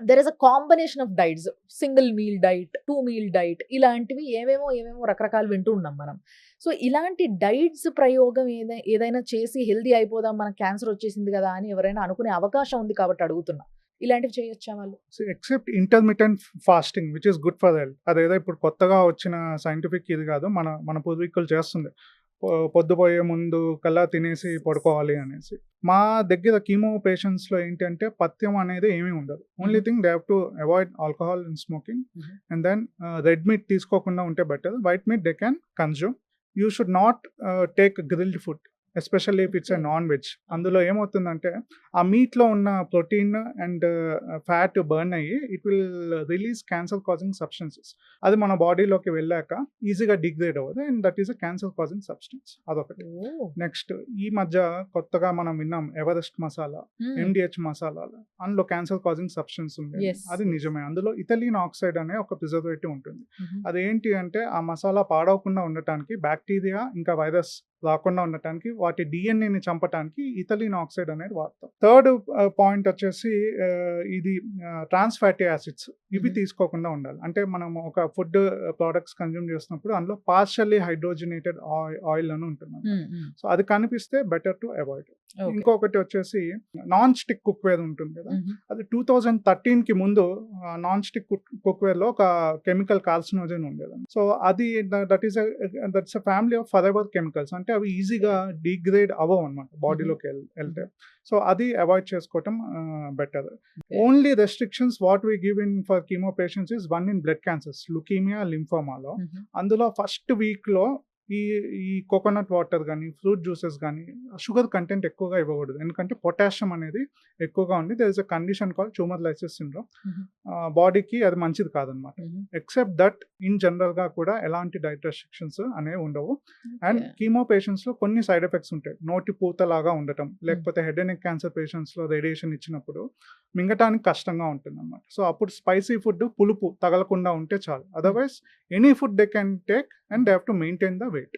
There is a combination of diets. Single meal diet, 2 meal diet ఇలాంటివి ఏవేమో రకరకాలు వింటూ ఉన్నాం మనం. సో, ఇలాంటి డైట్స్ ప్రయోగం ఏదైనా చేసి హెల్తీ అయిపోదాం మనకు క్యాన్సర్ వచ్చేసింది గదా! అని ఎవరైనా అనుకునే అవకాశం ఉంది కాబట్టి అడుగుతున్నా. ఇలాంటివి చేయొచ్చా వాళ్ళు? So, except intermittent fasting which is good for health. అదేదో ఇప్పుడు కొత్తగా వచ్చిన సైంటిఫిక్ ఇది కాదు. మన మన పూర్వీకులు చేస్తుంది. పొద్దుపోయే ముందు కల్లా తినేసి పడుకోవాలి అనేసి. మా దగ్గర కీమో పేషెంట్స్‌లో ఏంటంటే పథ్యం అనేది ఏమీ ఉండదు. Only thing they have to avoid alcohol and smoking. And then red meat తీసుకోకుండా ఉంటే better. White meat they can consume. You should not take grilled food. Especially if it's a non veg. అందులో ఏమవుతుందంటే ఆ మీట్‌లో ఉన్న protein and fat burn అయ్యి it will release cancer causing substances. అది మన బాడీలోకి వెళ్ళాక ఈజీగా డిగ్రేడ్ అవ్వదు. And that is a cancer causing substance. అదొకటి. ఓహ్! నెక్స్ట్ ఈ మధ్య కొత్తగా మనం విన్నాం ఎవరెస్ట్ మసాలా, ఎండిహెచ్ మసాలాలు. అందులో క్యాన్సర్ కాజింగ్ సబ్స్టెన్స్ ఉంది. Yes. అది నిజమే. అందులో ఇథిలీన్ ఆక్సైడ్ అనే ఒక ప్రిజర్వేటివ్ ఉంటుంది. హుహు. అదేంటి అంటే ఆ మసాలా పాడవకుండా ఉండటానికి, బ్యాక్టీరియా ఇంకా వైరస్ రాకుండా ఉండటానికి, వాటి డిఎన్ఏని చంపటానికి ఇథిలీన్ ఆక్సైడ్ అనేది వాడతాం. థర్డ్ పాయింట్ వచ్చేసి ఇది ట్రాన్స్ ఫ్యాటీ యాసిడ్స్. ఇవి తీసుకోకుండా ఉండాలి. అంటే మనం ఒక ఫుడ్ ప్రోడక్ట్స్ కన్జ్యూమ్ చేస్తున్నప్పుడు అందులో పార్షియల్లీ హైడ్రోజనేటెడ్ ఆయిల్ అని ఉంటుంది. సో అది కనిపిస్తే బెటర్ టు అవాయిడ్. ఇంకొకటి వచ్చేసి నాన్ స్టిక్ కుక్వేర్ ఉంటుంది కదా, అది 2013కి ముందు నాన్ స్టిక్ కుక్వేర్ లో ఒక కెమికల్ కార్సినోజన్ ఉండేది. సో అది that's a family of forever chemicals. అంటే అవి ఈజీగా డిగ్రేడ్ అవ్వవు అనమాట బాడీలోకి వెళ్తే. సో అది అవాయిడ్ చేసుకోవటం better. Only restrictions what we give in for chemo patients is one in blood cancers, leukaemia, లింఫోమాలో. అందులో ఫస్ట్ వీక్లో ఈ కోకోనట్ వాటర్ కానీ, ఫ్రూట్ జ్యూసెస్ కానీ షుగర్ కంటెంట్ ఎక్కువగా ఇవ్వకూడదు. ఎందుకంటే పొటాషియం అనేది ఎక్కువగా ఉంది. There is a condition called tumour lysis syndrome. బాడీకి అది మంచిది కాదనమాట. ఎక్సెప్ట్ దట్ ఇన్ జనరల్గా కూడా ఎలాంటి డైట్ రెస్ట్రిక్షన్స్ అనేవి ఉండవు. అండ్ కీమో పేషెంట్స్లో కొన్ని సైడ్ ఎఫెక్ట్స్ ఉంటాయి. నోటి పూతలాగా ఉండటం, లేకపోతే హెడ్ అండ్ నెక్ క్యాన్సర్ పేషెంట్స్లో రేడియేషన్ ఇచ్చినప్పుడు మింగటానికి కష్టంగా ఉంటుంది అనమాట. సో అప్పుడు స్పైసీ ఫుడ్, పులుపు తగలకుండా ఉంటే చాలు. Otherwise any food they can take and they have to maintain the weight.